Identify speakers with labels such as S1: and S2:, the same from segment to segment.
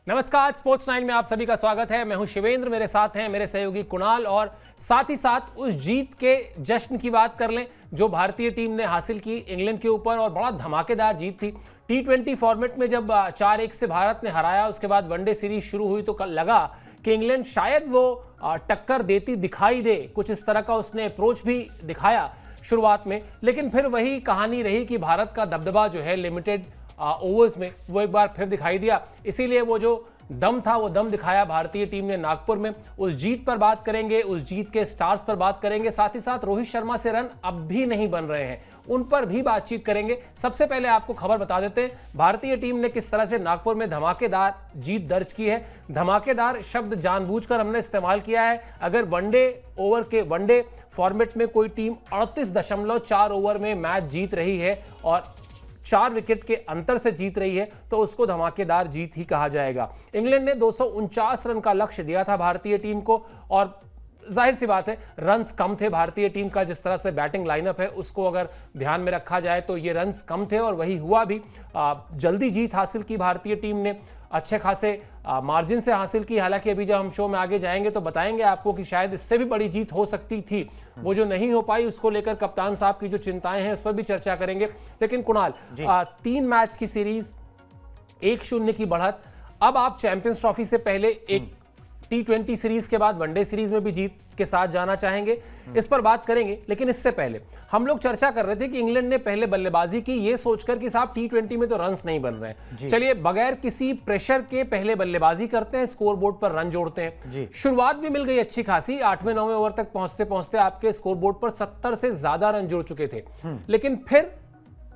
S1: नमस्कार, स्पोर्ट्स 9 में आप सभी का स्वागत है। मैं हूं शिवेंद्र, मेरे साथ हैं मेरे सहयोगी कुणाल और साथ ही साथ उस जीत के जश्न की बात कर लें जो भारतीय टीम ने हासिल की इंग्लैंड के ऊपर और बड़ा धमाकेदार जीत थी। T20 फॉर्मेट में जब 4-1 से भारत ने हराया, उसके बाद वनडे सीरीज शुरू हुई तो कल लगा कि इंग्लैंड शायद वो टक्कर देती दिखाई दे, कुछ इस तरह का उसने अप्रोच भी दिखाया शुरुआत में, लेकिन फिर वही कहानी रही कि भारत का दबदबा जो है लिमिटेड ओवर्स में वो एक बार फिर दिखाई दिया। इसीलिए वो जो दम था वो दम दिखाया भारतीय टीम ने नागपुर में। उस जीत पर बात करेंगे, उस जीत के स्टार्स पर बात करेंगे, साथ ही साथ रोहित शर्मा से रन अब भी नहीं बन रहे हैं, उन पर भी बातचीत करेंगे। सबसे पहले आपको खबर बता देते हैं, भारतीय टीम ने किस तरह से नागपुर में धमाकेदार जीत दर्ज की है। धमाकेदार शब्द जानबूझकर हमने इस्तेमाल किया है। अगर वनडे फॉर्मेट में कोई 49 38.4 ओवर में मैच जीत रही है और 4 विकेट के अंतर से जीत रही है तो उसको धमाकेदार जीत ही कहा जाएगा। इंग्लैंड ने 249 रन का लक्ष्य दिया था भारतीय टीम को और जाहिर सी बात है रन्स कम थे भारतीय टीम का। जिस तरह से बैटिंग लाइनअप है उसको अगर ध्यान में रखा जाए तो ये रन्स कम थे और वही हुआ भी। जल्दी जीत हासिल की भारतीय टीम ने, अच्छे खासे मार्जिन से हासिल की। हालांकि अभी जब हम शो में आगे जाएंगे तो बताएंगे आपको कि शायद इससे भी बड़ी जीत हो सकती थी। वो जो नहीं हो पाई उसको लेकर कप्तान साहब की जो चिंताएं हैं उस पर भी चर्चा करेंगे। लेकिन कुणाल, 3 मैच की सीरीज, 1-0 की बढ़त, अब आप चैंपियंस ट्रॉफी से पहले एक T20 सीरीज के बाद वनडे सीरीज में भी जीत के साथ जाना चाहेंगे, इस पर बात करेंगे। लेकिन इससे पहले हम लोग चर्चा कर रहे थे कि इंग्लैंड ने पहले बल्लेबाजी की ये सोचकर कि साहब T20 में तो रन्स नहीं बन रहे हैं, चलिए बगैर किसी प्रेशर के पहले बल्लेबाजी करते हैं, स्कोरबोर्ड पर रन जोड़ते हैं। शुरुआत भी मिल गई अच्छी खासी, 8वें-9वें ओवर तक पहुंचते पहुंचते आपके स्कोरबोर्ड पर 70 से ज्यादा रन जुड़ चुके थे। लेकिन फिर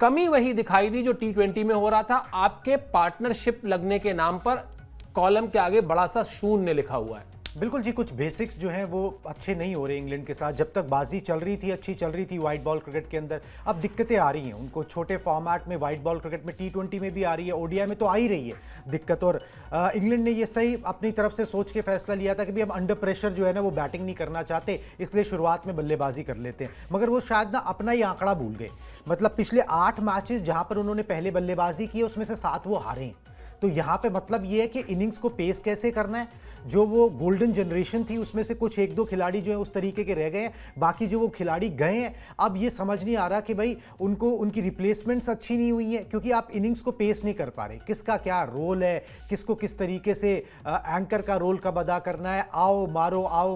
S1: कमी वही दिखाई दी जो T20 में हो रहा था। आपके पार्टनरशिप लगने के नाम पर कॉलम के आगे बड़ा सा शून्य लिखा हुआ है।
S2: बिल्कुल जी, कुछ बेसिक्स जो हैं वो अच्छे नहीं हो रहे इंग्लैंड के साथ। जब तक बाजी चल रही थी, अच्छी चल रही थी वाइट बॉल क्रिकेट के अंदर, अब दिक्कतें आ रही हैं उनको। छोटे फॉर्मेट में वाइट बॉल क्रिकेट में T20 में भी आ रही है, ODI में तो आ ही रही है दिक्कत। और इंग्लैंड ने ये सही अपनी तरफ से सोच के फैसला लिया था कि भी अब अंडर प्रेशर जो है ना वो बैटिंग नहीं करना चाहते, इसलिए शुरुआत में बल्लेबाजी कर लेते हैं। मगर वो शायद ना अपना ही आंकड़ा भूल गए। मतलब पिछले 8 मैचेस जहां पर उन्होंने पहले बल्लेबाजी की है उसमें से 7 वो हारे हैं। तो यहाँ पे मतलब ये है कि इनिंग्स को पेस कैसे करना है। जो वो गोल्डन जनरेशन थी उसमें से कुछ 1-2 खिलाड़ी जो है उस तरीके के रह गए हैं, बाकी जो वो खिलाड़ी गए हैं अब ये समझ नहीं आ रहा कि भाई उनको उनकी रिप्लेसमेंट्स अच्छी नहीं हुई है, क्योंकि आप इनिंग्स को पेस नहीं कर पा रहे। किसका क्या रोल है, किसको किस तरीके से एंकर का रोल कब अदा करना है, आओ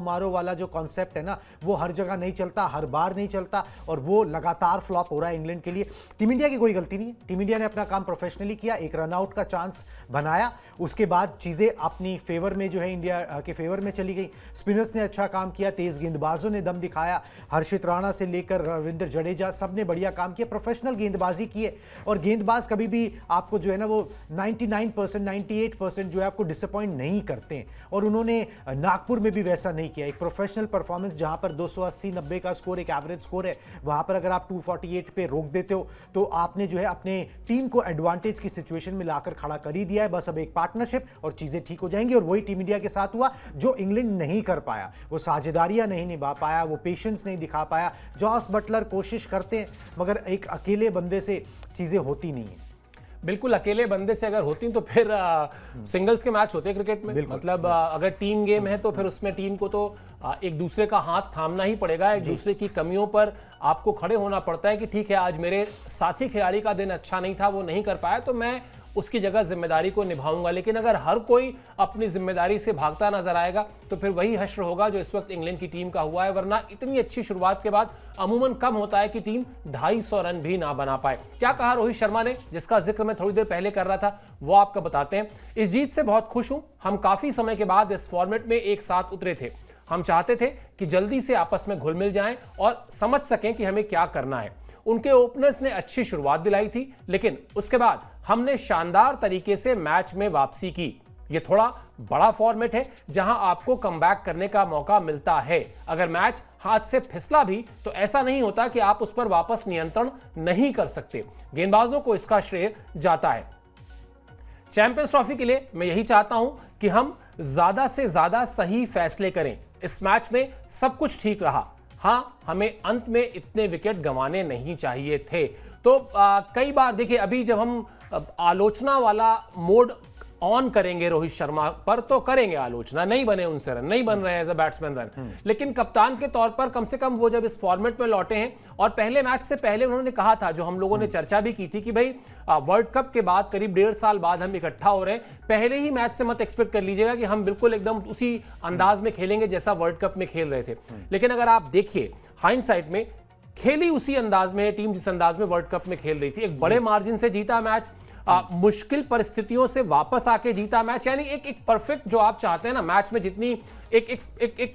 S2: मारो वाला जो कॉन्सेप्ट है ना वो हर जगह नहीं चलता, हर बार नहीं चलता, और वो लगातार फ्लॉप हो रहा है इंग्लैंड के लिए। टीम इंडिया की कोई गलती नहीं है, टीम इंडिया ने अपना काम प्रोफेशनली किया, एक रनआउट का चांस बनाया, उसके बाद चीजें अपनी फेवर में जो है इंडिया के फेवर में चली गई। स्पिनर्स ने अच्छा काम किया, तेज गेंदबाजों ने दम दिखाया, हर्षित राणा से लेकर रविंद्र जडेजा सबने बढ़िया काम किया, प्रोफेशनल गेंदबाजी की है। और गेंदबाज कभी भी आपको जो है ना वो 99% 98% जो है आपको डिसअपॉइंट नहीं करते हैं, और उन्होंने नागपुर में भी वैसा नहीं किया। एक प्रोफेशनल परफॉर्मेंस जहां पर 280-90 का स्कोर एक एवरेज स्कोर है, वहां पर अगर आप 248 पे रोक देते हो तो आपने जो है अपने टीम को एडवांटेज की सिचुएशन में लाकर खड़ा कर ही दिया है। बस अब एक पार्टनरशिप और चीजें ठीक हो जाएंगी, और वही टीम इंडिया के साथ हुआ जो इंग्लैंड नहीं कर पाया। वो साझेदारियां नहीं निभा पाया, वो पेशेंस नहीं दिखा पाया। जॉस बटलर कोशिश करते हैं मगर एक अकेले बंदे से चीजें होती नहीं है।
S1: बिल्कुल, अकेले बंदे से अगर होती तो फिर सिंगल्स के मैच होते क्रिकेट में। मतलब अगर टीम गेम है तो फिर उसमें टीम को तो एक दूसरे का हाथ थामना ही पड़ेगा, एक दूसरे की कमियों पर आपको खड़े होना पड़ता है कि ठीक है आज मेरे साथी खिलाड़ी का दिन अच्छा नहीं था, वो नहीं कर पाया तो मैं उसकी जगह जिम्मेदारी को निभाऊंगा। लेकिन अगर हर कोई अपनी जिम्मेदारी से भागता नजर आएगा तो फिर वही हश्र होगा जो इस वक्त इंग्लैंड की टीम का हुआ है। वरना इतनी अच्छी शुरुआत के बाद अमूमन कम होता है कि टीम 250 रन भी ना बना पाए। क्या कहा रोहित शर्मा ने, जिसका जिक्र मैं थोड़ी देर पहले कर रहा था, वो आपको बताते हैं। इस जीत से बहुत खुश हूं, हम काफी समय के बाद इस फॉर्मेट में एक साथ उतरे थे। हम चाहते थे कि जल्दी से आपस में घुल मिल जाएं और समझ सकें कि हमें क्या करना है। उनके ओपनर्स ने अच्छी शुरुआत दिलाई थी, लेकिन उसके बाद हमने शानदार तरीके से मैच में वापसी की। ये थोड़ा बड़ा फॉर्मेट है जहां आपको कमबैक करने का मौका मिलता है। अगर मैच हाथ से फिसला भी तो ऐसा नहीं होता कि आप उस पर वापस नियंत्रण नहीं कर सकते। गेंदबाजों को इसका श्रेय जाता है। चैंपियंस ट्रॉफी के लिए मैं यही चाहता हूं कि हम ज्यादा से ज्यादा सही फैसले करें। इस मैच में सब कुछ ठीक रहा, हां हमें अंत में इतने विकेट गंवाने नहीं चाहिए थे। तो कई बार देखिए, अभी जब हम आलोचना वाला मोड ऑन करेंगे रोहित शर्मा पर तो करेंगे आलोचना, नहीं बने उनसे रन, नहीं बन रहे हैं एज अ बैट्समैन रन, लेकिन कप्तान के तौर पर कम से कम वो जब इस फॉर्मेट में लौटे हैं और पहले मैच से पहले उन्होंने कहा था, जो हम लोगों ने चर्चा भी की थी कि भाई वर्ल्ड कप के बाद करीब 1.5 साल बाद हम इकट्ठा हो रहे हैं, पहले ही मैच से मत एक्सपेक्ट कर लीजिएगा कि हम बिल्कुल एकदम उसी अंदाज में खेलेंगे जैसा वर्ल्ड कप में खेल रहे थे। लेकिन अगर आप देखिए हाइंडसाइट में, खेली उसी अंदाज में टीम जिस अंदाज में वर्ल्ड कप में खेल रही थी, एक बड़े मार्जिन से जीता मैच, मुश्किल परिस्थितियों से वापस आके जीता मैच, यानी एक परफेक्ट जो आप चाहते हैं ना मैच में, जितनी एक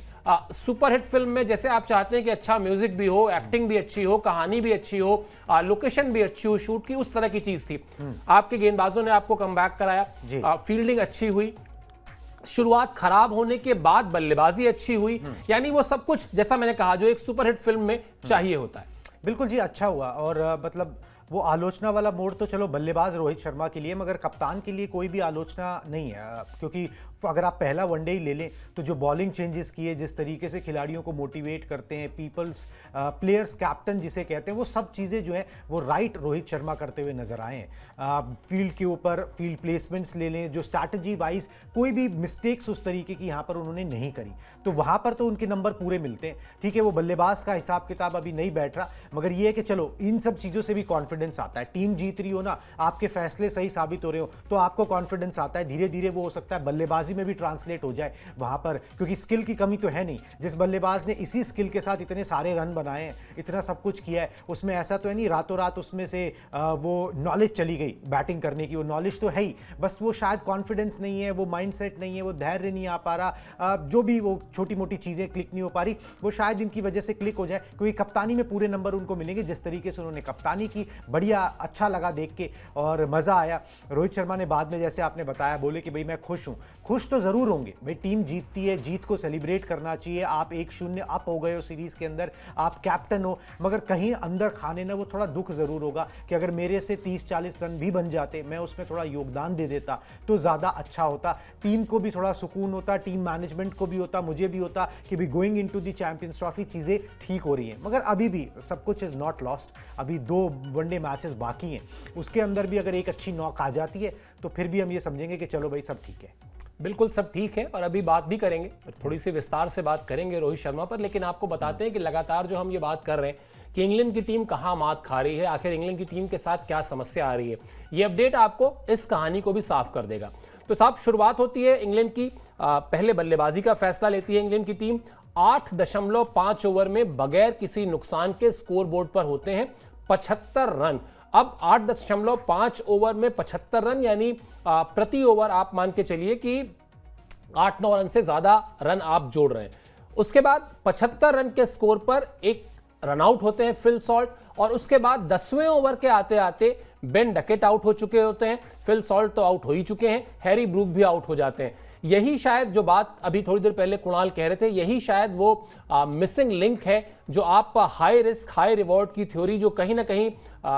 S1: सुपर हिट फिल्म में जैसे आप चाहते हैं कि अच्छा म्यूजिक भी हो, एक्टिंग भी अच्छी हो, कहानी भी अच्छी हो, लोकेशन भी अच्छी हो शूट की, उस तरह की चीज थी। आपके गेंदबाजों ने आपको कमबैक कराया, फील्डिंग अच्छी हुई, शुरुआत खराब होने के बाद बल्लेबाजी अच्छी हुई, यानी वो सब कुछ जैसा मैंने कहा जो एक सुपरहिट फिल्म में चाहिए होता है।
S2: बिल्कुल जी, अच्छा हुआ। और मतलब वो आलोचना वाला मोड तो चलो बल्लेबाज रोहित शर्मा के लिए, मगर कप्तान के लिए कोई भी आलोचना नहीं है, क्योंकि अगर आप पहला वनडे ही ले लें तो जो बॉलिंग चेंजेस किए, जिस तरीके से खिलाड़ियों को मोटिवेट करते हैं, पीपल्स प्लेयर्स कैप्टन जिसे कहते हैं, वो सब चीज़ें जो है वो राइट रोहित शर्मा करते हुए नजर आए हैं। फील्ड के ऊपर फील्ड प्लेसमेंट्स ले लें, जो स्ट्रैटेजी वाइज कोई भी मिस्टेक्स उस तरीके की यहाँ पर उन्होंने नहीं करी, तो वहाँ पर तो उनके नंबर पूरे मिलते हैं। ठीक है, वो बल्लेबाज का हिसाब किताब अभी नहीं बैठ रहा, मगर ये है कि चलो इन सब चीज़ों से भी कॉन्फिडेंस आता है। टीम जीत रही हो ना, आपके फैसले सही साबित हो रहे हो तो आपको कॉन्फिडेंस आता है, धीरे धीरे वो हो सकता है बल्लेबाजी में भी ट्रांसलेट हो जाए वहां पर, क्योंकि स्किल की कमी तो है नहीं। जिस बल्लेबाज ने इसी स्किल के साथ इतने सारे रन बनाए हैं, इतना सब कुछ किया है, उसमें ऐसा तो है नहीं रातों रात उसमें से वो नॉलेज चली गई बैटिंग करने की, वो नॉलेज तो है ही, बस वो शायद कॉन्फिडेंस नहीं है, वो माइंडसेट नहीं है, वो धैर्य नहीं आ पा रहा, जो भी वो छोटी मोटी चीज़ें क्लिक नहीं हो पा रही, वो शायद इनकी वजह से क्लिक हो जाए, क्योंकि कप्तानी में पूरे नंबर उनको मिलेंगे। जिस तरीके से उन्होंने कप्तानी की, बढ़िया अच्छा लगा देख के और मज़ा आया। रोहित शर्मा ने बाद में जैसे आपने बताया, बोले कि भाई मैं खुश हूँ, खुश तो ज़रूर होंगे भाई, टीम जीतती है, जीत को सेलिब्रेट करना चाहिए। आप 1-0 अप हो गए हो सीरीज़ के अंदर, आप कैप्टन हो, मगर कहीं अंदर खाने ना वो थोड़ा दुख ज़रूर होगा कि अगर मेरे से 30-40 रन भी बन जाते, मैं उसमें थोड़ा योगदान दे देता तो ज़्यादा अच्छा होता, टीम को भी थोड़ा सुकून होता, टीम मैनेजमेंट को भी होता, मुझे भी होता कि भी going into the champions trophy चीज़ें ठीक हो रही हैं। मगर अभी भी सब कुछ इज़ नॉट लॉस्ट, अभी 2 वनडे मैचेस बाकी हैं, उसके अंदर भी अगर एक अच्छी नॉक आ जाती है तो फिर भी हम ये समझेंगे कि चलो भाई सब ठीक है।
S1: बिल्कुल सब ठीक है, और अभी बात भी करेंगे, थोड़ी सी विस्तार से बात करेंगे रोहित शर्मा पर, लेकिन आपको बताते हैं कि लगातार जो हम ये बात कर रहे हैं कि इंग्लैंड की टीम कहां मात खा रही है, आखिर इंग्लैंड की टीम के साथ क्या समस्या आ रही है, ये अपडेट आपको इस कहानी को भी साफ कर देगा। तो साहब, शुरुआत होती है इंग्लैंड की, पहले बल्लेबाजी का फैसला लेती है इंग्लैंड की टीम। 8.5 ओवर में बगैर किसी नुकसान के स्कोर बोर्ड पर होते हैं 75 रन। अब 8.5 ओवर में 75 रन, यानी प्रति ओवर आप मान के चलिए कि 8-9 रन से ज्यादा रन आप जोड़ रहे हैं। उसके बाद 75 रन के स्कोर पर एक रन आउट होते हैं फिल सॉल्ट, और उसके बाद 10वें ओवर के आते आते बेन डकेट आउट हो चुके होते हैं, फिल सॉल्ट तो आउट हो ही चुके हैं, हैरी ब्रूक भी आउट हो जाते हैं। यही शायद जो बात अभी थोड़ी देर पहले कुणाल कह रहे थे, यही शायद वो मिसिंग लिंक है जो आप हाई रिस्क हाई रिवॉर्ड की थ्योरी, जो कहीं ना कहीं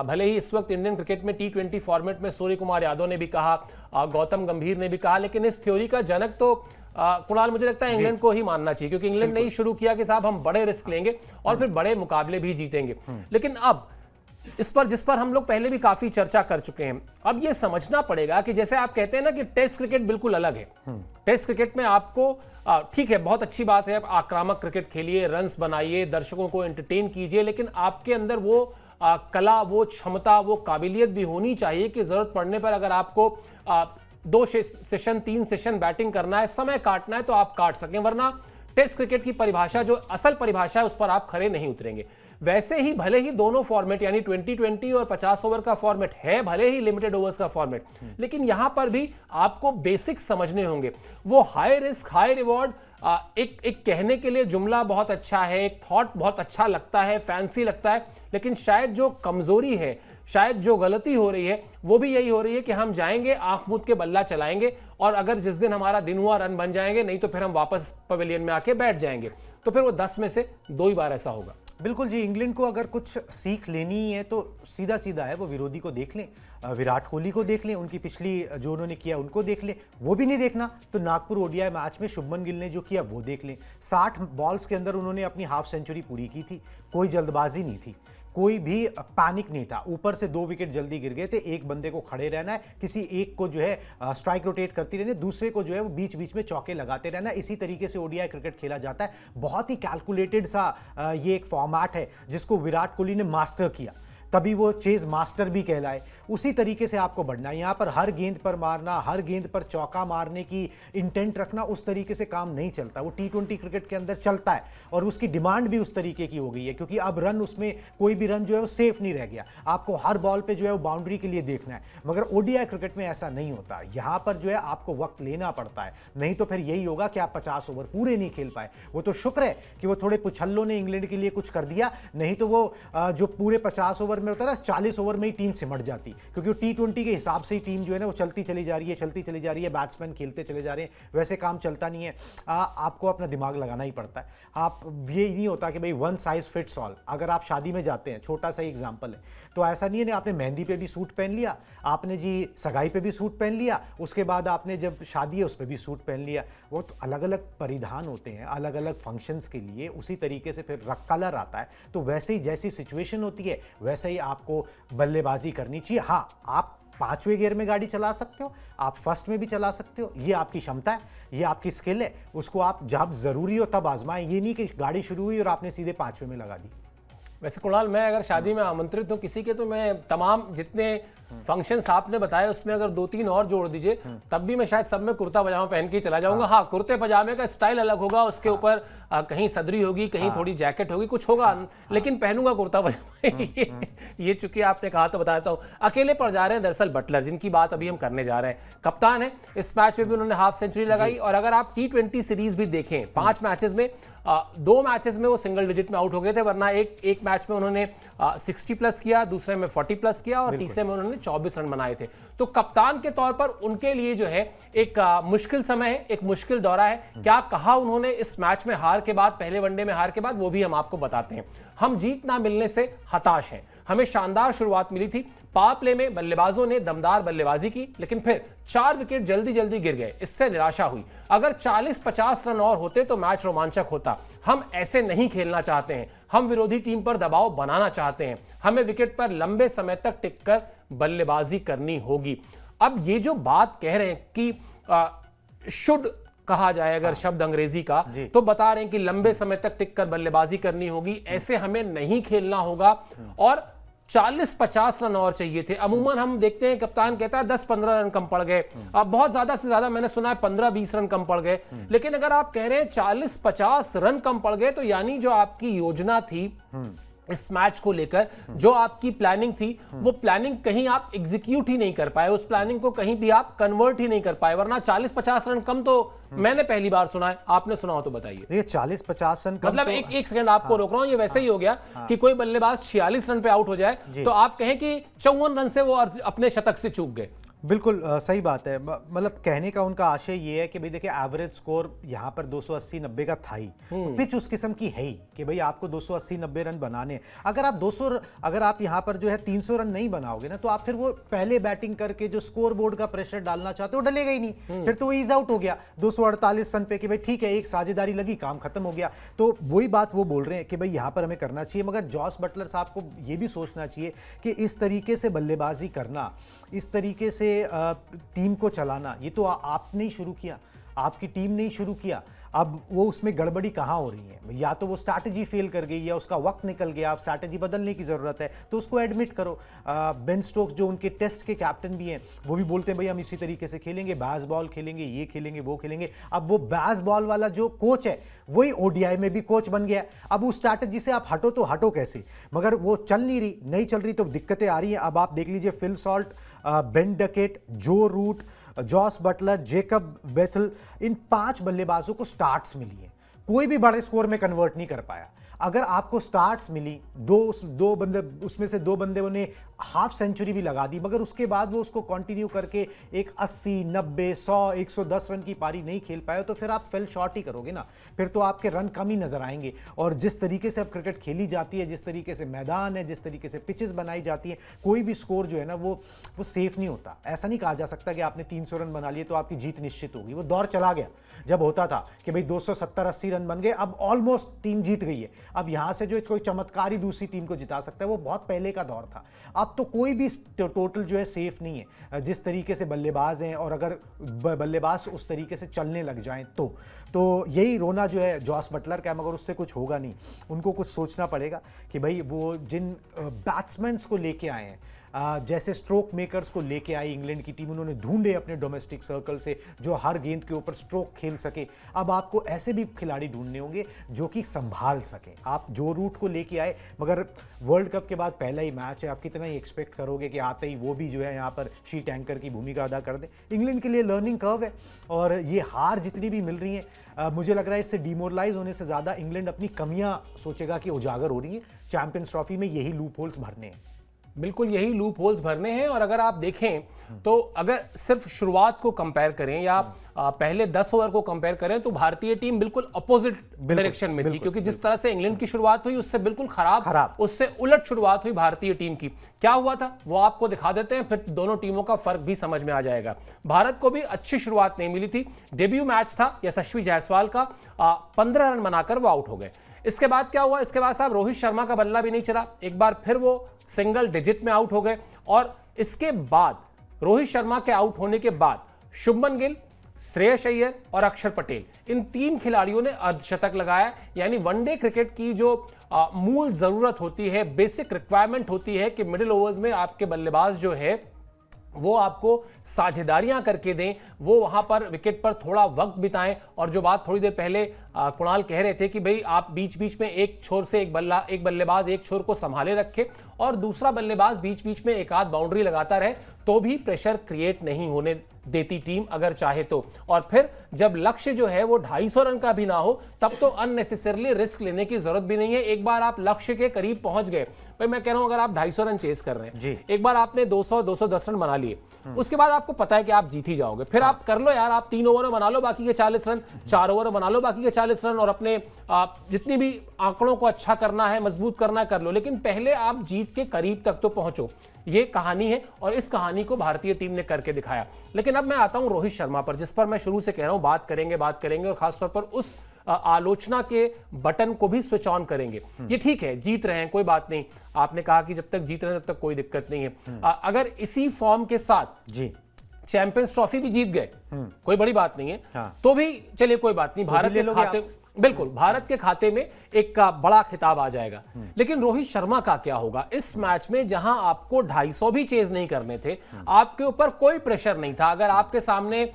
S1: भले ही इस वक्त इंडियन क्रिकेट में T20 फॉर्मेट में सूर्य कुमार यादव ने भी कहा, गौतम गंभीर ने भी कहा, लेकिन इस थ्योरी का जनक तो कुणाल मुझे लगता है इंग्लैंड को ही मानना चाहिए, क्योंकि इंग्लैंड ने ही शुरू किया कि साहब हम बड़े रिस्क लेंगे और फिर बड़े मुकाबले भी जीतेंगे। लेकिन अब इस पर, जिस पर हम लोग पहले भी काफी चर्चा कर चुके हैं, अब यह समझना पड़ेगा कि जैसे आप कहते हैं ना कि टेस्ट क्रिकेट बिल्कुल अलग है। टेस्ट क्रिकेट में आपको ठीक है, बहुत अच्छी बात है, आक्रामक क्रिकेट खेलिए, रन्स बनाइए, दर्शकों को एंटरटेन कीजिए, लेकिन आपके अंदर वो कला, वो क्षमता, वो काबिलियत भी होनी चाहिए कि जरूरत पड़ने पर अगर आपको 2 सेशन 3 सेशन बैटिंग करना है, समय काटना है, तो आप काट सकें, वरना टेस्ट क्रिकेट की परिभाषा, जो असल परिभाषा है, उस पर आप खरे नहीं उतरेंगे। वैसे ही भले ही दोनों फॉर्मेट यानी 2020 और 50 ओवर का फॉर्मेट है, भले ही लिमिटेड ओवर्स का फॉर्मेट, लेकिन यहां पर भी आपको बेसिक्स समझने होंगे। वो हाई रिस्क हाई रिवॉर्ड एक कहने के लिए जुमला बहुत अच्छा है, एक थॉट बहुत अच्छा लगता है, फैंसी लगता है, लेकिन शायद जो कमजोरी है, शायद जो गलती हो रही है, वो भी यही हो रही है कि हम जाएंगे, आंख मूंद के बल्ला चलाएंगे, और अगर जिस दिन हमारा दिन हुआ रन बन जाएंगे, नहीं तो फिर हम वापस पवेलियन में आके बैठ जाएंगे, तो फिर वो 10 में से 2 ही बार ऐसा होगा।
S2: बिल्कुल जी, इंग्लैंड को अगर कुछ सीख लेनी है तो सीधा सीधा है, वो विरोधी को देख लें, विराट कोहली को देख लें, उनकी पिछली जो उन्होंने किया उनको देख लें, वो भी नहीं देखना तो नागपुर ओडीआई मैच में शुभमन गिल ने जो किया वो देख लें। 60 बॉल्स के अंदर उन्होंने अपनी हाफ सेंचुरी पूरी की थी, कोई जल्दबाजी नहीं थी, कोई भी पैनिक नहीं था। ऊपर से 2 विकेट जल्दी गिर गए थे, एक बंदे को खड़े रहना है, किसी एक को जो है स्ट्राइक रोटेट करती रहनी है, दूसरे को जो है वो बीच बीच में चौके लगाते रहना। इसी तरीके से ओडीआई क्रिकेट खेला जाता है। बहुत ही कैलकुलेटेड सा ये एक फॉर्मेट है जिसको विराट कोहली ने मास्टर किया, तभी वो चेज मास्टर भी कहलाए। उसी तरीके से आपको बढ़ना है। यहाँ पर हर गेंद पर मारना, हर गेंद पर चौका मारने की इंटेंट रखना, उस तरीके से काम नहीं चलता। वो टी20 क्रिकेट के अंदर चलता है और उसकी डिमांड भी उस तरीके की हो गई है, क्योंकि अब रन उसमें कोई भी रन जो है वो सेफ नहीं रह गया। आपको हर बॉल पे जो है वो बाउंड्री के लिए देखना है। मगर ओडीआई क्रिकेट में ऐसा नहीं होता। यहाँ पर जो है आपको वक्त लेना पड़ता है, नहीं तो फिर यही होगा कि आप 50 ओवर पूरे नहीं खेल पाए। वो तो शुक्र है कि वो थोड़े पुछल्लों ने इंग्लैंड के लिए कुछ कर दिया, नहीं तो वो जो पूरे 50 ओवर में होता है ना, 40 ओवर में ही टीम सिमट जाती, क्योंकि टी20 के हिसाब से ही टीम जो है ना वो चलती चली जा रही है, चलती चली जा रही है, बैट्समैन खेलते चले जा रहे हैं, वैसे काम चलता नहीं है। आपको अपना दिमाग लगाना ही पड़ता है। आप ये नहीं होता कि भाई वन साइज फिट्स ऑल। अगर आप शादी में जाते हैं, छोटा सा एग्जांपल है, तो ऐसा नहीं है ना आपने मेहंदी पे भी सूट पहन लिया, आपने जी सगाई पे भी सूट पहन लिया, उसके बाद आपने जब शादी है उस पर भी सूट पहन लिया। वो तो अलग अलग परिधान होते हैं अलग अलग फंक्शंस के लिए, उसी तरीके से फिर कलर आता है। तो वैसे ही जैसी सिचुएशन होती है वैसे ही आपको बल्लेबाजी करनी चाहिए। हाँ, आप 5वें गियर में गाड़ी चला सकते हो, आप फर्स्ट में भी चला सकते हो, ये आपकी क्षमता है, ये आपकी स्किल है। उसको आप जब जरूरी हो तब आजमाएं। ये नहीं कि गाड़ी शुरू हुई और आपने सीधे 5वें में लगा दी।
S1: वैसे कुणाल, मैं अगर शादी में आमंत्रित हूँ किसी के, तो मैं तमाम जितने फंक्शंस आपने बताए उसमें अगर 2-3 और जोड़ दीजिए, तब भी मैं शायद सब में कुर्ता पजामा पहन के ही चला जाऊंगा। हाँ, कुर्ते पजामे का स्टाइल अलग होगा, उसके ऊपर कहीं सदरी होगी, कहीं थोड़ी जैकेट होगी, कुछ होगा, लेकिन पहनूंगा कुर्ता पजामा। ये चूंकि आपने कहा तो बता देता हूँ। अकेले पड़ जा रहे हैं दरअसल बटलर, जिनकी बात अभी हम करने जा रहे हैं। कप्तान है, इस मैच में भी उन्होंने हाफ सेंचुरी लगाई। और अगर आप टी20 सीरीज भी देखें, 5 मैचेस में 2 मैचेस में वो सिंगल डिजिट में आउट हो गए थे, वरना एक मैच में उन्होंने 60 प्लस किया, दूसरे में 40 प्लस किया और तीसरे में उन्होंने 24 रन बनाए थे। तो कप्तान के तौर पर उनके लिए जो है एक मुश्किल समय है, एक मुश्किल दौरा है। क्या कहा उन्होंने इस मैच में हार के बाद, पहले वनडे में हार के बाद, वो भी हम आपको बताते हैं। हम जीत ना मिलने से हताश हैं। हमें शानदार शुरुआत मिली थी, पावर प्ले में बल्लेबाजों ने दमदार बल्लेबाजी की, लेकिन फिर 4 विकेट जल्दी जल्दी गिर गए, इससे निराशा हुई। अगर 40-50 रन और होते तो मैच रोमांचक होता। हम ऐसे नहीं खेलना चाहते हैं, हम विरोधी टीम पर दबाव बनाना चाहते हैं। हमें विकेट पर लंबे समय तक टिककर बल्लेबाजी करनी होगी। अब ये जो बात कह रहे हैं कि शुड कहा जाए अगर शब्द अंग्रेजी का, तो बता रहे हैं कि लंबे समय तक टिककर बल्लेबाजी करनी होगी, ऐसे हमें नहीं खेलना होगा और 40-50 रन और चाहिए थे। अमूमन हम देखते हैं कप्तान कहता है 10-15 रन कम पड़ गए, अब बहुत ज्यादा से ज्यादा मैंने सुना है 15-20 रन कम पड़ गए। लेकिन अगर आप कह रहे हैं 40-50 रन कम पड़ गए, तो यानी जो आपकी योजना थी इस मैच को लेकर, जो आपकी प्लानिंग थी, वो प्लानिंग कहीं आप एग्जीक्यूट ही नहीं कर पाए, उस प्लानिंग को कहीं भी आप कन्वर्ट ही नहीं कर पाए। वरना 40-50 रन कम तो मैंने पहली बार सुना है, आपने सुना हो तो बताइए।
S2: ये 40-50 रन कम,
S1: मतलब
S2: तो
S1: एक सेकंड आपको रोक रहा हूं, ये वैसे ही हो गया कि कोई बल्लेबाज 46 रन पे आउट हो जाए तो आप कहें कि 54 रन से वो अपने शतक से चूक गए।
S2: बिल्कुल सही बात है। मतलब कहने का उनका आशय ये है कि भाई देखिए, एवरेज स्कोर यहाँ पर 280-90 का था ही, तो पिच उस किस्म की है ही कि भाई आपको 280-90 रन बनाने। अगर आप यहाँ पर जो है 300 रन नहीं बनाओगे ना, तो आप फिर वो पहले बैटिंग करके जो स्कोर बोर्ड का प्रेशर डालना चाहते हो डलेगा ही नहीं। फिर तो वो ईज आउट हो गया 248 रन पे कि भाई ठीक है, एक साझेदारी लगी, काम खत्म हो गया। तो वही बात वो बोल रहे हैं कि भाई यहाँ पर हमें करना चाहिए। मगर जॉस बटलर साहब को ये भी सोचना चाहिए कि इस तरीके से बल्लेबाजी करना, इस तरीके से टीम को चलाना, ये तो आपने ही शुरू किया, आपकी टीम ने ही शुरू किया। अब वो उसमें गड़बड़ी कहाँ हो रही है? या तो वो स्ट्रैटेजी फेल कर गई या उसका वक्त निकल गया, अब स्ट्रैटेजी बदलने की ज़रूरत है, तो उसको एडमिट करो। बेन स्टोक्स जो उनके टेस्ट के कैप्टन भी हैं, वो भी बोलते हैं भाई हम इसी तरीके से खेलेंगे, बैस बॉल खेलेंगे, ये खेलेंगे, वो खेलेंगे। अब वो बैस बॉल वाला जो कोच है वही ओडीआई में भी कोच बन गया। अब उस स्ट्रैटेजी से आप हटो तो हटो कैसे? मगर वो चल नहीं चल रही तो दिक्कतें आ रही हैं। अब आप देख लीजिए, फिल सॉल्ट, बेन डकेट, जो रूट, जॉस बटलर, जेकब बेथल, इन 5 बल्लेबाजों को स्टार्ट्स मिली है, कोई भी बड़े स्कोर में कन्वर्ट नहीं कर पाया। अगर आपको स्टार्ट्स मिली, दो बंदे, उसमें से 2 बंदे ने हाफ सेंचुरी भी लगा दी, मगर उसके बाद वो उसको कंटिन्यू करके एक 80, 90, 100, 110 रन की पारी नहीं खेल पाए, तो फिर आप फेल शॉट ही करोगे ना, फिर तो आपके रन कम ही नजर आएंगे। और जिस तरीके से अब क्रिकेट खेली जाती है, जिस तरीके से मैदान है, जिस तरीके से पिचेस बनाई जाती है, कोई भी स्कोर जो है ना वो सेफ नहीं होता। ऐसा नहीं कहा जा सकता कि आपने 300 रन बना लिए तो आपकी जीत निश्चित होगी। वो दौर चला गया जब होता था कि भाई 270-80 रन बन गए, अब ऑलमोस्ट टीम जीत गई है, अब यहाँ से जो कोई चमत्कार ही दूसरी टीम को जिता सकता है, वो बहुत पहले का दौर था। अब तो कोई भी टोटल जो है सेफ नहीं है, जिस तरीके से बल्लेबाज हैं, और अगर बल्लेबाज उस तरीके से चलने लग जाएं तो यही रोना जो है जॉस बटलर का, मगर उससे कुछ होगा नहीं। उनको कुछ सोचना पड़ेगा कि भाई वो जिन बैट्समैन को लेके आए हैं, जैसे स्ट्रोक मेकर्स को लेके आई इंग्लैंड की टीम, उन्होंने ढूंढे अपने डोमेस्टिक सर्कल से जो हर गेंद के ऊपर स्ट्रोक खेल सके। अब आपको ऐसे भी खिलाड़ी ढूंढने होंगे जो कि संभाल सके। आप जो रूट को लेके आए, मगर वर्ल्ड कप के बाद पहला ही मैच है, आप कितना ही एक्सपेक्ट करोगे कि आते ही वो भी जो है यहाँ पर शीट एंकर की भूमिका अदा कर दे। इंग्लैंड के लिए लर्निंग कर्व है, और ये हार जितनी भी मिल रही है, मुझे लग रहा है इससे डिमोरलाइज होने से ज़्यादा इंग्लैंड अपनी कमियां सोचेगा कि उजागर हो रही है। चैंपियंस ट्रॉफी में यही लूप होल्स भरने हैं,
S1: बिल्कुल यही लूप होल्स भरने हैं। और अगर आप देखें तो अगर सिर्फ शुरुआत को कंपेयर करें या पहले 10 ओवर को कंपेयर करें तो भारतीय टीम बिल्कुल अपोजिट डायरेक्शन में थी, क्योंकि जिस तरह से इंग्लैंड की शुरुआत हुई उससे बिल्कुल खराब उससे उलट शुरुआत हुई भारतीय टीम की। क्या हुआ था वो आपको दिखा देते हैं, फिर दोनों टीमों का फर्क भी समझ में आ जाएगा। भारत को भी अच्छी शुरुआत नहीं मिली थी। डेब्यू मैच था यशस्वी जायसवाल का, 15 रन बनाकर वो आउट हो गए। इसके बाद क्या हुआ, इसके बाद साहब रोहित शर्मा का बल्ला भी नहीं चला, एक बार फिर वो सिंगल डिजिट में आउट हो गए। और इसके बाद रोहित शर्मा के आउट होने के बाद शुभमन गिल, श्रेयस अय्यर और अक्षर पटेल, इन 3 खिलाड़ियों ने अर्धशतक लगाया। यानी वनडे क्रिकेट की जो मूल जरूरत होती है, बेसिक रिक्वायरमेंट होती है कि मिडिल ओवर्स में आपके बल्लेबाज जो है वो आपको साझेदारियां करके दें, वो वहां पर विकेट पर थोड़ा वक्त बिताएं। और जो बात थोड़ी देर पहले कुणाल कह रहे थे कि भाई आप बीच बीच में एक छोर से एक बल्लेबाज एक छोर को संभाले रखे और दूसरा बल्लेबाज बीच बीच में एक आध बाउंड्री लगाता रहे, तो भी प्रेशर क्रिएट नहीं होने देती टीम अगर चाहे तो। और फिर जब लक्ष्य जो है वो 250 रन का भी ना हो, तब तो अननेसेसरली रिस्क लेने की जरूरत भी नहीं है। एक बार आप लक्ष्य के करीब पहुंच गए, भाई मैं कह रहा हूं अगर आप 250 रन चेस कर रहे हैं, एक बार आपने 200-210 रन बना लिए, उसके बाद आपको पता है कि आप जीत ही जाओगे, फिर आप कर लो यार, आप 3 ओवर में बना लो बाकी के 40 रन, 4 ओवर में बना लो बाकी के 40 रन, और अपने जितनी भी आंकड़ों को अच्छा करना है, मजबूत करना है, कर लो, लेकिन पहले आप जीत के करीब तक तो पहुंचो। ये कहानी है और इस कहानी को भारतीय टीम ने करके दिखाया। लेकिन अब मैं आता हूं रोहित शर्मा पर, जिस पर मैं शुरू से कह रहा हूं बात करेंगे और खासतौर पर उस आलोचना के बटन को भी स्विच ऑन करेंगे। ये ठीक है, जीत रहे हैं, कोई बात नहीं, आपने कहा कि जब तक जीत रहे हैं तब तक कोई दिक्कत नहीं है। अगर इसी फॉर्म के साथ जी चैंपियंस ट्रॉफी भी जीत गए, कोई बड़ी बात नहीं है, तो भी चलिए कोई बात नहीं, भारत के खाते, बिल्कुल भारत के खाते में एक का बड़ा खिताब आ जाएगा। लेकिन रोहित शर्मा का क्या होगा इस मैच में, जहां आपको 250 भी चेज नहीं करने थे, आपके ऊपर कोई प्रेशर नहीं था। अगर आपके सामने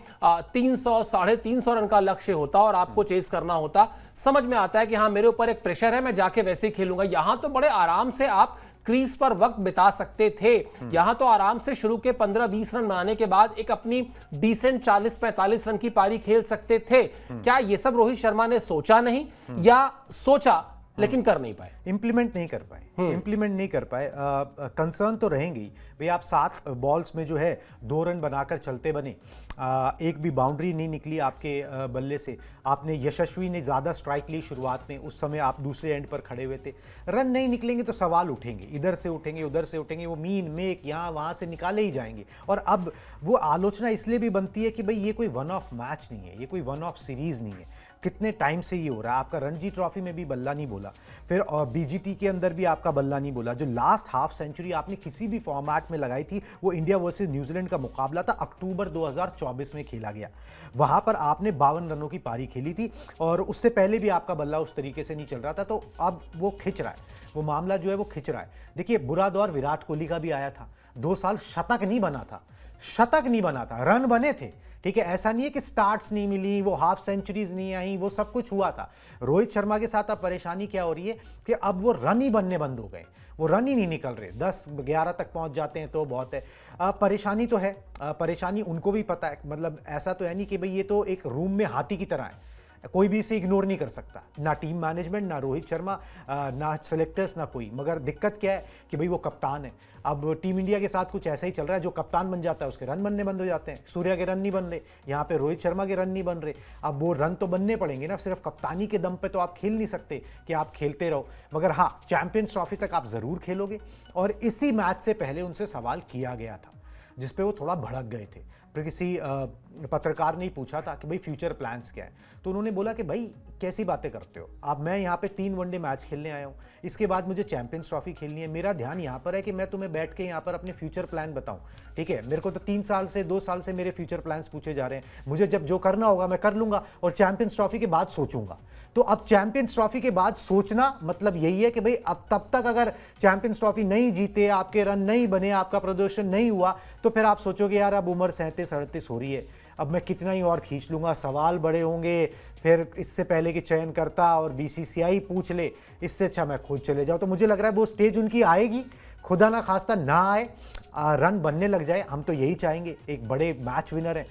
S1: 300 350 रन का लक्ष्य होता और आपको चेज करना होता, समझ में आता है कि हाँ मेरे ऊपर एक प्रेशर है, मैं जाके वैसे ही खेलूंगा। यहां तो बड़े आराम से आप क्रीज पर वक्त बिता सकते थे, यहां तो आराम से शुरू के 15-20 रन बनाने के बाद एक अपनी डिसेंट 40-45 रन की पारी खेल सकते थे। क्या ये सब रोहित शर्मा ने सोचा नहीं, या सोचा लेकिन कर नहीं पाए,
S2: इंप्लीमेंट नहीं कर पाए। कंसर्न तो रहेंगे ही भाई, आप 7 बॉल्स में जो है 2 रन बनाकर चलते बने, एक भी बाउंड्री नहीं निकली आपके बल्ले से। आपने यशस्वी ने ज़्यादा स्ट्राइक ली शुरुआत में, उस समय आप दूसरे एंड पर खड़े हुए थे। रन नहीं निकलेंगे तो सवाल उठेंगे, इधर से उठेंगे उधर से उठेंगे, वो मीन मेक यहाँ वहाँ से निकाले ही जाएंगे। और अब वो आलोचना इसलिए भी बनती है कि भाई ये कोई वन ऑफ मैच नहीं है, ये कोई वन ऑफ सीरीज़ नहीं है, कितने टाइम से ये हो रहा है। आपका रणजी ट्रॉफी में भी बल्ला नहीं बोला, फिर बीजीटी के अंदर भी आपका बल्ला नहीं बोला। जो लास्ट हाफ सेंचुरी आपने किसी भी फॉर्मेट में लगाई थी, वो इंडिया वर्सेस न्यूजीलैंड का मुकाबला था, अक्टूबर 2024 में खेला गया। वहां पर आपने 52 रनों की पारी खेली थी, और उससे पहले भी आपका बल्ला उस तरीके से नहीं चल रहा था। तो अब वो खिंच रहा है, वो मामला जो है वो खिंच रहा है। देखिए, बुरा दौर विराट कोहली का भी आया था, 2 साल शतक नहीं बना था, रन बने थे, ठीक है, ऐसा नहीं है कि स्टार्ट्स नहीं मिली, वो हाफ सेंचुरीज नहीं आई, वो सब कुछ हुआ था। रोहित शर्मा के साथ अब परेशानी क्या हो रही है कि अब वो रन ही बनने बंद हो गए, वो रन ही नहीं निकल रहे, 10-11 तक पहुंच जाते हैं तो बहुत है। परेशानी तो है, परेशानी उनको भी पता है, मतलब ऐसा तो है नहीं कि भाई ये तो एक रूम में हाथी की तरह है, कोई भी इसे इग्नोर नहीं कर सकता, ना टीम मैनेजमेंट, ना रोहित शर्मा, ना सेलेक्टर्स, ना कोई। मगर दिक्कत क्या है कि भाई वो कप्तान है। अब टीम इंडिया के साथ कुछ ऐसा ही चल रहा है, जो कप्तान बन जाता है उसके रन बनने बंद हो जाते हैं। सूर्या के रन नहीं बन रहे, यहाँ पे रोहित शर्मा के रन नहीं बन रहे। अब वो रन तो बनने पड़ेंगे ना, सिर्फ कप्तानी के दम पे तो आप खेल नहीं सकते कि आप खेलते रहो। मगर हाँ, चैंपियंस ट्रॉफी तक आप ज़रूर खेलोगे। और इसी मैच से पहले उनसे सवाल किया गया था, जिसपे वो थोड़ा भड़क गए थे। फिर किसी पत्रकार ने पूछा था कि भाई फ्यूचर प्लान्स क्या है, तो उन्होंने बोला कि भाई कैसी बातें करते हो आप? मैं यहाँ पे 3 वनडे मैच खेलने आया हूँ, इसके बाद मुझे चैंपियंस ट्रॉफी खेलनी है। मेरा ध्यान यहाँ पर है कि मैं तुम्हें बैठ के यहाँ पर अपने फ्यूचर प्लान बताऊँ, ठीक है? मेरे को तो 3 साल से 2 साल से मेरे फ्यूचर प्लान्स पूछे जा रहे हैं। मुझे जब जो करना होगा मैं कर लूंगा और चैंपियंस ट्रॉफी के बाद सोचूंगा। तो अब चैंपियंस ट्रॉफी के बाद सोचना मतलब यही है कि भाई अब तब तक अगर चैंपियंस ट्रॉफी नहीं जीते, आपके रन नहीं बने, आपका प्रदर्शन नहीं हुआ, तो फिर आप सोचोगे यार अब उम्र 37-38 हो रही है, अब मैं कितना ही और खींच लूंगा, सवाल बड़े होंगे, फिर इससे पहले कि चयनकर्ता और बीसीसीआई पूछ ले, इससे अच्छा मैं खुद चले जाऊं। तो मुझे लग रहा है वो स्टेज उनकी आएगी, खुदा ना खास्ता ना आए, रन बनने लग जाए, हम तो यही चाहेंगे। एक बड़े मैच विनर हैं,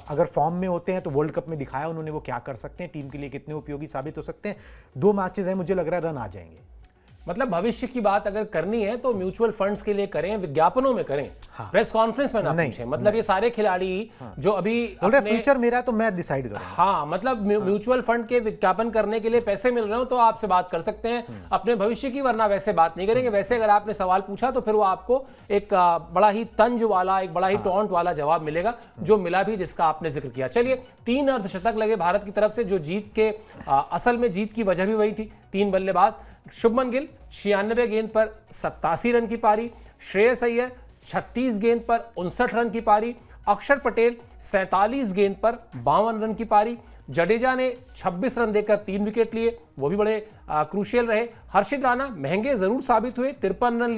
S2: अगर फॉर्म में होते हैं तो वर्ल्ड कप में दिखाया उन्होंने वो क्या कर सकते हैं, टीम के लिए कितने उपयोगी साबित हो सकते हैं। 2 मैचेस हैं, मुझे लग रहा है रन आ जाएंगे।
S1: मतलब भविष्य की बात अगर करनी है तो म्यूचुअल फंड्स के लिए करें, विज्ञापनों में करें,
S2: हाँ।
S1: प्रेस कॉन्फ्रेंस में ना पूछें। मतलब ये सारे खिलाड़ी जो अभी
S2: फ्यूचर मेरा है तो मैं डिसाइड करूंगा।
S1: हाँ, मतलब म्यूचुअल फंड के विज्ञापन करने के लिए पैसे मिल रहे हो तो आपसे बात कर सकते हैं अपने भविष्य की, वरना वैसे बात नहीं करेंगे। वैसे अगर आपने सवाल पूछा तो फिर वो आपको एक बड़ा ही तंज वाला, एक बड़ा ही टॉन्ट वाला जवाब मिलेगा, जो मिला भी, जिसका आपने जिक्र किया। चलिए, 3 अर्धशतक लगे भारत की तरफ से, जो जीत के असल में जीत की वजह भी वही थी। 3 बल्लेबाज, शुभमन गिल 96 गेंद पर 87 रन की पारी, श्रेयस अय्यर 36 गेंद पर 59 रन की पारी, अक्षर पटेल 47 गेंद पर 52 रन की पारी, जडेजा ने 26 रन देकर 3 विकेट लिए, वो भी बड़े क्रूशियल रहे। हर्षित राणा महंगे जरूर साबित हुए, 53 रन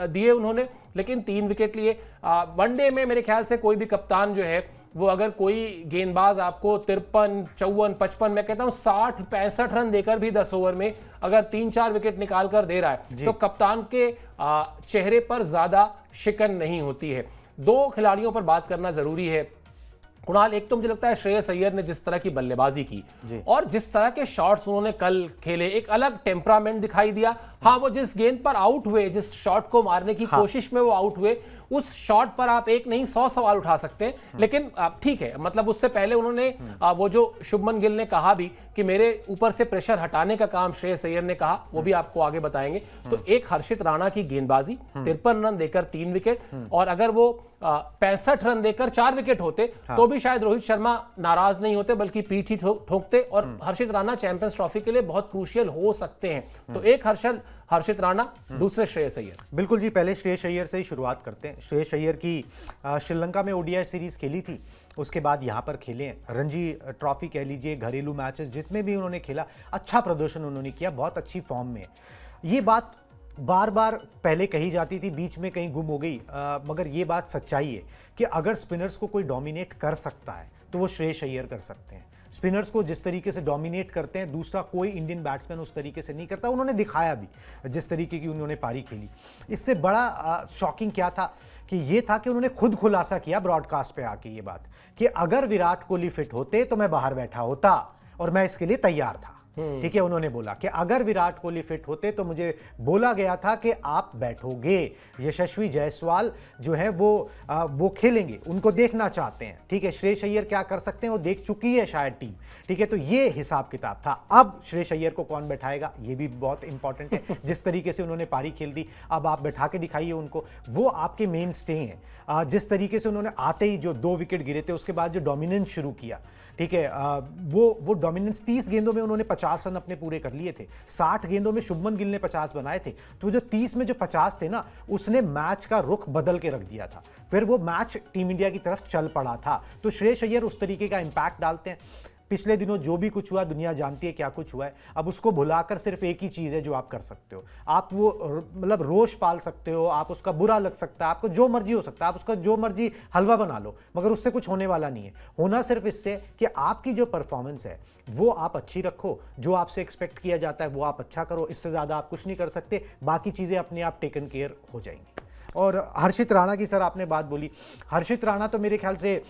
S1: दिए उन्होंने, लेकिन 3 विकेट लिए। वनडे में मेरे ख्याल से कोई भी कप्तान जो है वो, अगर कोई गेंदबाज आपको 53, 54, 55, मैं कहता हूं 60, 65 रन देकर भी 10 ओवर में अगर 3-4 विकेट निकाल कर दे रहा है, तो कप्तान के चेहरे पर ज्यादा शिकन नहीं होती है। 2 खिलाड़ियों पर बात करना जरूरी है कुणाल। एक तो मुझे लगता है श्रेयस अय्यर ने जिस तरह की बल्लेबाजी की और जिस तरह के शॉट्स उन्होंने कल खेले, एक अलग टेम्परामेंट दिखाई दिया। हाँ, वो जिस गेंद पर आउट हुए, जिस शॉट को मारने की कोशिश में वो आउट हुए, उस शॉट पर आप एक नहीं 100 सवाल उठा सकते हैं। लेकिन ठीक है, मतलब उससे पहले उन्होंने वो जो शुभमन गिल ने कहा भी कि मेरे ऊपर से प्रेशर हटाने का काम श्रेयस अय्यर ने कहा, वो भी आपको आगे बताएंगे। तो एक हर्षित राणा की गेंदबाजी, 53 रन देकर 3 विकेट, और अगर वो 65 रन देकर 4 विकेट होते तो भी शायद रोहित शर्मा नाराज नहीं होते, बल्कि पीठ ही ठोकते, और हर्षित राणा चैंपियंस ट्रॉफी के लिए बहुत क्रूशियल हो सकते हैं। तो एक हर्षित राणा, दूसरे श्रेयस अय्यर।
S2: बिल्कुल जी, पहले श्रेयस अय्यर से ही शुरुआत करते हैं। श्रेयस अय्यर की श्रीलंका में ओडीआई सीरीज खेली थी, उसके बाद यहाँ पर खेले हैं, रणजी ट्रॉफी कह लीजिए, घरेलू मैचेस जितने भी उन्होंने खेला, अच्छा प्रदर्शन उन्होंने किया, बहुत अच्छी फॉर्म में। ये बात बार बार पहले कही जाती थी, बीच में कहीं गुम हो गई, मगर ये बात सच्चाई है कि अगर स्पिनर्स को कोई डोमिनेट कर सकता है तो वो श्रेयस अय्यर कर सकते हैं। स्पिनर्स को जिस तरीके से डोमिनेट करते हैं, दूसरा कोई इंडियन बैट्समैन उस तरीके से नहीं करता। उन्होंने दिखाया भी जिस तरीके की उन्होंने पारी खेली। इससे बड़ा शॉकिंग क्या था कि ये था कि उन्होंने खुद खुलासा किया ब्रॉडकास्ट पे आके ये बात कि अगर विराट कोहली फिट होते तो मैं बाहर बैठा होता और मैं इसके लिए तैयार था। ठीक है, उन्होंने बोला कि अगर विराट कोहली फिट होते तो मुझे बोला गया था कि आप बैठोगे, यशस्वी जायसवाल जो है वो खेलेंगे, उनको देखना चाहते हैं। ठीक है, श्रेयस अय्यर क्या कर सकते हैं वो देख चुकी है शायद टीम। ठीक है, तो ये हिसाब किताब था। अब श्रेयस अय्यर को कौन बैठाएगा, ये भी बहुत इंपॉर्टेंट है। जिस तरीके से उन्होंने पारी खेल दी, अब आप बैठा के दिखाइए उनको, वो आपके मेन स्टे हैं। जिस तरीके से उन्होंने आते ही जो 2 विकेट गिरे थे, उसके बाद जो डोमिनेंस शुरू किया, ठीक है, वो डोमिनेंस 30 गेंदों में उन्होंने 50 रन अपने पूरे कर लिए थे। 60 गेंदों में शुभमन गिल ने 50 बनाए थे। तो जो 30 में जो 50 थे ना, उसने मैच का रुख बदल के रख दिया था। फिर वो मैच टीम इंडिया की तरफ चल पड़ा था। तो श्रेयस अय्यर उस तरीके का इंपैक्ट डालते हैं। पिछले दिनों जो भी कुछ हुआ, दुनिया जानती है क्या कुछ हुआ है। अब उसको भुलाकर सिर्फ एक ही चीज़ है जो आप कर सकते हो, आप वो मतलब रोष पाल सकते हो, आप उसका बुरा लग सकता है, आपको जो मर्जी हो सकता है, आप उसका जो मर्जी हलवा बना लो, मगर उससे कुछ होने वाला नहीं है। होना सिर्फ इससे कि आपकी जो परफॉर्मेंस है वो आप अच्छी रखो, जो आपसे एक्सपेक्ट किया जाता है वो आप अच्छा करो, इससे ज़्यादा आप कुछ नहीं कर सकते। बाकी चीज़ें अपने आप टेकन केयर हो जाएंगी। और हर्षित राणा की सर आपने बात बोली, हर्षित राणा तो मेरे ख्याल से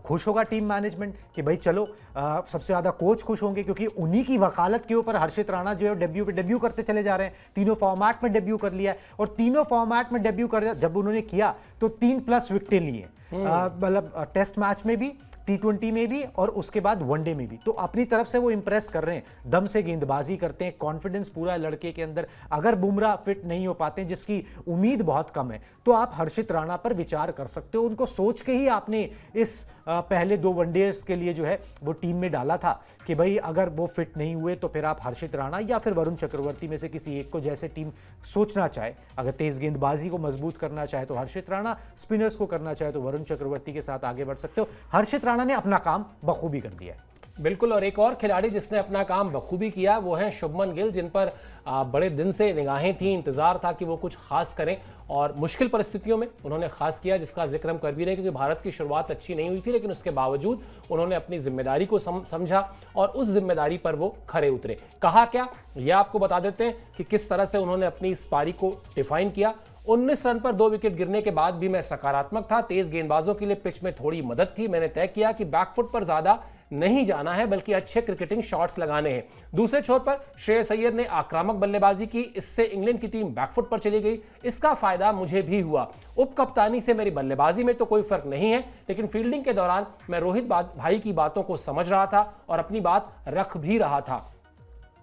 S2: खुश होगा टीम मैनेजमेंट कि भाई चलो, सबसे ज़्यादा कोच खुश होंगे क्योंकि उन्हीं की वकालत के ऊपर हर्षित राणा जो है डेब्यू करते चले जा रहे हैं। तीनों फॉर्मेट में डेब्यू कर लिया है, और तीनों फॉर्मेट में डेब्यू कर जब उन्होंने किया तो 3+ विकेटें लिए, मतलब टेस्ट मैच में भी, T20 में भी और उसके बाद वनडे में भी। तो अपनी तरफ से वो इंप्रेस कर रहे हैं, दम से गेंदबाजी करते हैं, कॉन्फिडेंस पूरा है लड़के के अंदर। अगर बुमराह फिट नहीं हो पाते, जिसकी उम्मीद बहुत कम है, तो आप हर्षित राणा पर विचार कर सकते हो। उनको सोच के ही आपने इस पहले 2 वनडेज के लिए जो है वो टीम में डाला था कि भाई अगर वो फिट नहीं हुए तो फिर आप हर्षित राणा या फिर वरुण चक्रवर्ती में से किसी एक को, जैसे टीम सोचना चाहे। अगर तेज गेंदबाजी को मजबूत करना चाहे तो हर्षित राणा, स्पिनर्स को करना चाहे तो वरुण चक्रवर्ती के साथ आगे बढ़ सकते हो। हर्षित राणा ने अपना काम बखूबी कर दिया है।
S1: बिल्कुल, और एक और खिलाड़ी जिसने अपना काम बखूबी किया वो है शुभमन गिल, जिन पर बड़े दिन से निगाहें थी, इंतजार था कि वो कुछ खास करें, और मुश्किल परिस्थितियों में उन्होंने खास किया, जिसका जिक्र हम कर भी रहे, क्योंकि भारत की शुरुआत अच्छी नहीं हुई थी, लेकिन उसके बावजूद उन्होंने अपनी जिम्मेदारी को समझा और उस जिम्मेदारी पर वो खरे उतरे। कहा क्या, यह आपको बता देते हैं कि किस तरह से उन्होंने अपनी इस पारी को डिफाइन किया। 19 रन पर 2 विकेट गिरने के बाद भी मैं सकारात्मक था। तेज गेंदबाजों के लिए पिच में थोड़ी मदद थी। मैंने तय किया कि बैकफुट पर ज्यादा नहीं जाना है, बल्कि अच्छे क्रिकेटिंग शॉट्स लगाने हैं। दूसरे छोर पर श्रेयस अय्यर ने आक्रामक बल्लेबाजी की, इससे इंग्लैंड की टीम बैकफुट पर चली गई। इसका फायदा मुझे भी हुआ। उप कप्तानी से मेरी बल्लेबाजी में तो कोई फर्क नहीं है, लेकिन फील्डिंग के दौरान मैं रोहित भाई की बातों को समझ रहा था और अपनी बात रख भी रहा था।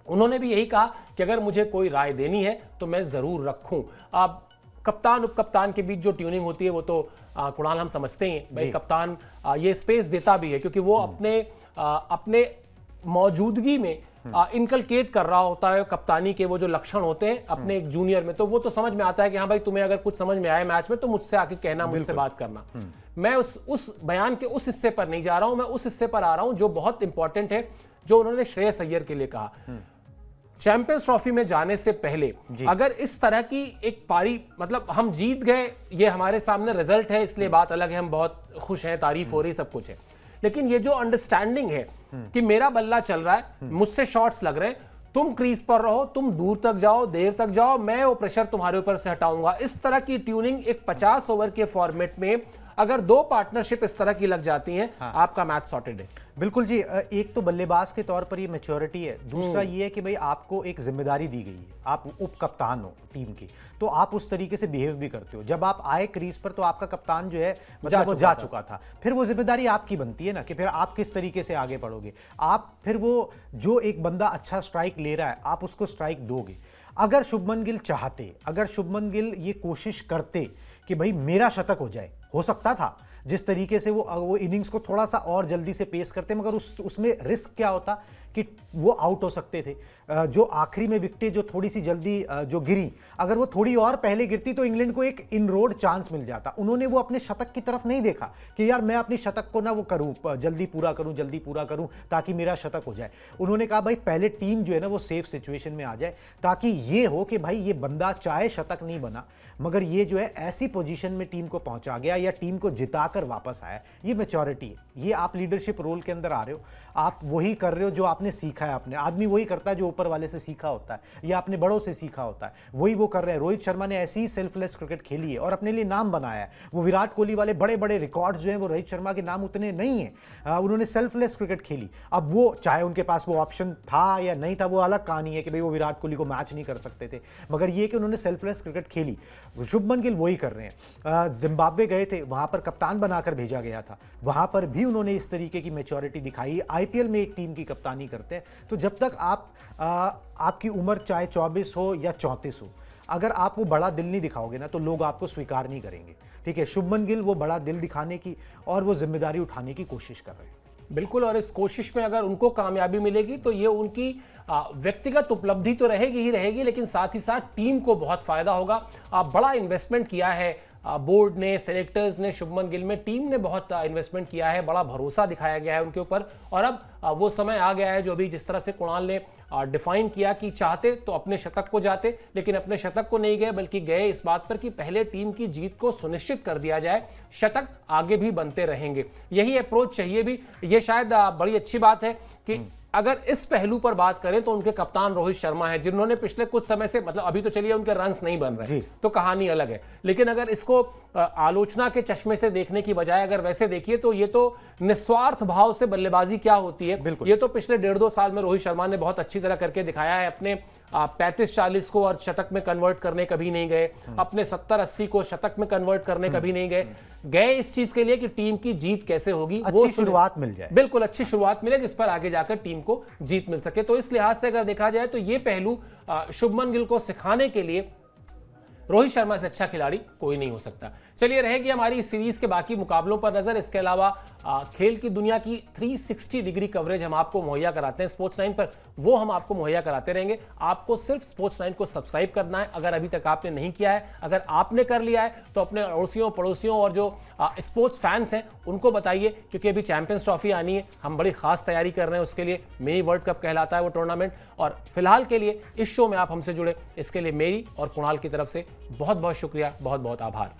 S1: उन्होंने भी यही कहा कि अगर मुझे कोई राय देनी है तो मैं जरूर रखूं। अब कप्तान उप कप्तान के बीच जो ट्यूनिंग होती है वो तो कुणाल हम समझते हैं भाई, कप्तान ये स्पेस देता भी है, क्योंकि वो अपने मौजूदगी में इनकलकेट कर रहा होता है कप्तानी के वो जो लक्षण होते हैं अपने एक जूनियर में। तो वो तो समझ में आता है कि हाँ भाई, तुम्हें अगर कुछ समझ में आए मैच में तो मुझसे आके कहना, मुझसे बात करना। मैं उस बयान के उस हिस्से पर नहीं जा रहा हूं, मैं उस हिस्से पर आ रहा हूं जो बहुत इंपॉर्टेंट है, जो उन्होंने श्रेयस अय्यर के लिए कहा। चैंपियंस ट्रॉफी में जाने से पहले अगर इस तरह की एक पारी, मतलब हम जीत गए, ये हमारे सामने रिजल्ट है, इसलिए बात अलग है, हम बहुत खुश हैं, तारीफ हो रही, सब कुछ है, लेकिन ये जो अंडरस्टैंडिंग है कि मेरा बल्ला चल रहा है, मुझसे शॉट्स लग रहे हैं, तुम क्रीज पर रहो, तुम दूर तक जाओ, देर तक जाओ, मैं वो प्रेशर तुम्हारे ऊपर से हटाऊंगा। इस तरह की ट्यूनिंग एक 50 ओवर के फॉर्मेट में अगर 2 पार्टनरशिप इस तरह की लग जाती हैं, आपका मैच सॉर्टेड है।
S2: बिल्कुल जी। एक तो बल्लेबाज के तौर पर ये मैच्योरिटी है, दूसरा ये है कि भाई आपको एक जिम्मेदारी दी गई है, आप उप कप्तान हो टीम की, तो आप उस तरीके से बिहेव भी करते हो। जब आप आए क्रीज पर तो आपका कप्तान जो है मतलब वो जा चुका था, फिर वो जिम्मेदारी आपकी बनती है ना कि फिर आप किस तरीके से आगे बढ़ोगे। आप फिर वो जो एक बंदा अच्छा स्ट्राइक ले रहा है, आप उसको स्ट्राइक दोगे। अगर शुभमन गिल चाहते, अगर शुभमन गिल ये कोशिश करते कि भाई मेरा शतक हो जाए, हो सकता था, जिस तरीके से वो इनिंग्स को थोड़ा सा और जल्दी से पेश करते, मगर उसमें रिस्क क्या होता कि वो आउट हो सकते थे। जो आखिरी में विकेटें जो थोड़ी सी जल्दी जो गिरी, अगर वो थोड़ी और पहले गिरती तो इंग्लैंड को एक इन रोड चांस मिल जाता। उन्होंने वो अपने शतक की तरफ नहीं देखा कि यार मैं अपनी शतक को ना वो करूं, जल्दी पूरा करूं ताकि मेरा शतक हो जाए। उन्होंने कहा भाई पहले टीम जो है ना वो सेफ सिचुएशन में आ जाए, ताकि ये हो कि भाई ये बंदा चाहे शतक नहीं बना, मगर ये जो है ऐसी पोजीशन में टीम को पहुंचा गया या टीम को जिताकर वापस आया। ये मैच्योरिटी है, ये आप लीडरशिप रोल के अंदर आ रहे हो, आप वही कर रहे हो जो आपने सीखा है। अपने आदमी वही करता है जो ऊपर वाले से सीखा होता है या अपने बड़ों से सीखा होता है, वही वो कर रहे हैं। रोहित शर्मा ने ऐसी ही सेल्फलेस क्रिकेट खेली है और अपने लिए नाम बनाया है। वो विराट कोहली वाले बड़े बड़े रिकॉर्ड्स जो हैं वो रोहित शर्मा के नाम उतने नहीं है। उन्होंने सेल्फलेस क्रिकेट खेली। अब वो चाहे उनके पास वो ऑप्शन था या नहीं था, वो अलग कहानी है कि भाई वो विराट कोहली को मैच नहीं कर सकते थे, मगर ये कि उन्होंने सेल्फलेस क्रिकेट खेली। शुभमन गिल वही कर रहे हैं। जिम्बाब्वे गए थे, वहां पर कप्तान बनाकर भेजा गया था, वहां पर भी उन्होंने इस तरीके की मैच्योरिटी दिखाई। आईपीएल में एक टीम की कप्तानी करते हैं, तो जब तक आपकी उम्र चाहे 24 हो या 34 हो, अगर आप वो बड़ा दिल नहीं दिखाओगे ना तो लोग आपको स्वीकार नहीं करेंगे। ठीक है, शुभमन गिल वो बड़ा दिल दिखाने की और वो जिम्मेदारी उठाने की कोशिश कर रहे हैं।
S1: बिल्कुल, और इस कोशिश में अगर उनको कामयाबी मिलेगी तो ये उनकी व्यक्तिगत उपलब्धि तो रहेगी ही रहेगी, लेकिन साथ ही साथ टीम को बहुत फायदा होगा। बड़ा इन्वेस्टमेंट किया है बोर्ड ने, सेलेक्टर्स ने शुभमन गिल में, टीम ने बहुत इन्वेस्टमेंट किया है, बड़ा भरोसा दिखाया गया है उनके ऊपर। और अब वो समय आ गया है जो अभी जिस तरह से कुणाल ने डिफाइन किया कि चाहते तो अपने शतक को जाते, लेकिन अपने शतक को नहीं गए, बल्कि गए इस बात पर कि पहले टीम की जीत को सुनिश्चित कर दिया जाए, शतक आगे भी बनते रहेंगे। यही अप्रोच चाहिए भी। ये शायद बड़ी अच्छी बात है कि अगर इस पहलू पर बात करें तो उनके कप्तान रोहित शर्मा हैं, जिन्होंने पिछले कुछ समय से, मतलब अभी तो चलिए उनके रन्स नहीं बन रहे तो कहानी अलग है, लेकिन अगर इसको आलोचना के चश्मे से देखने की बजाय अगर वैसे देखिए तो ये तो निस्वार्थ भाव से बल्लेबाजी क्या होती है, ये तो पिछले 1.5-2 साल में रोहित शर्मा ने बहुत अच्छी तरह करके दिखाया है। अपने 35-40 को अर्धशतक में कन्वर्ट करने कभी नहीं गए, अपने 70-80 को शतक में कन्वर्ट करने कभी नहीं गए इस चीज के लिए कि टीम की जीत कैसे होगी,
S2: अच्छी शुरुआत मिल जाए,
S1: बिल्कुल अच्छी शुरुआत मिले जिस पर आगे जाकर टीम को जीत मिल सके। तो इस लिहाज से अगर देखा जाए तो ये पहलू शुभमन गिल को सिखाने के लिए रोहित शर्मा से अच्छा खिलाड़ी कोई नहीं हो सकता। चलिए, रहेगी हमारी इस सीरीज के बाकी मुकाबलों पर नजर। इसके अलावा खेल की दुनिया की 360 डिग्री कवरेज हम आपको मुहैया कराते हैं स्पोर्ट्स 9 पर, वो हम आपको मुहैया कराते रहेंगे। आपको सिर्फ स्पोर्ट्स 9 को सब्सक्राइब करना है अगर अभी तक आपने नहीं किया है। अगर आपने कर लिया है तो अपने अड़ोसियों पड़ोसियों और जो स्पोर्ट्स फैंस हैं उनको बताइए, क्योंकि अभी चैंपियंस ट्रॉफी आनी है, हम बड़ी खास तैयारी कर रहे हैं उसके लिए। मिनी वर्ल्ड कप कहलाता है वो टूर्नामेंट। और फिलहाल के लिए इस शो में आप हमसे जुड़े, इसके लिए मेरी और कुणाल की तरफ से बहुत बहुत शुक्रिया, बहुत बहुत आभार।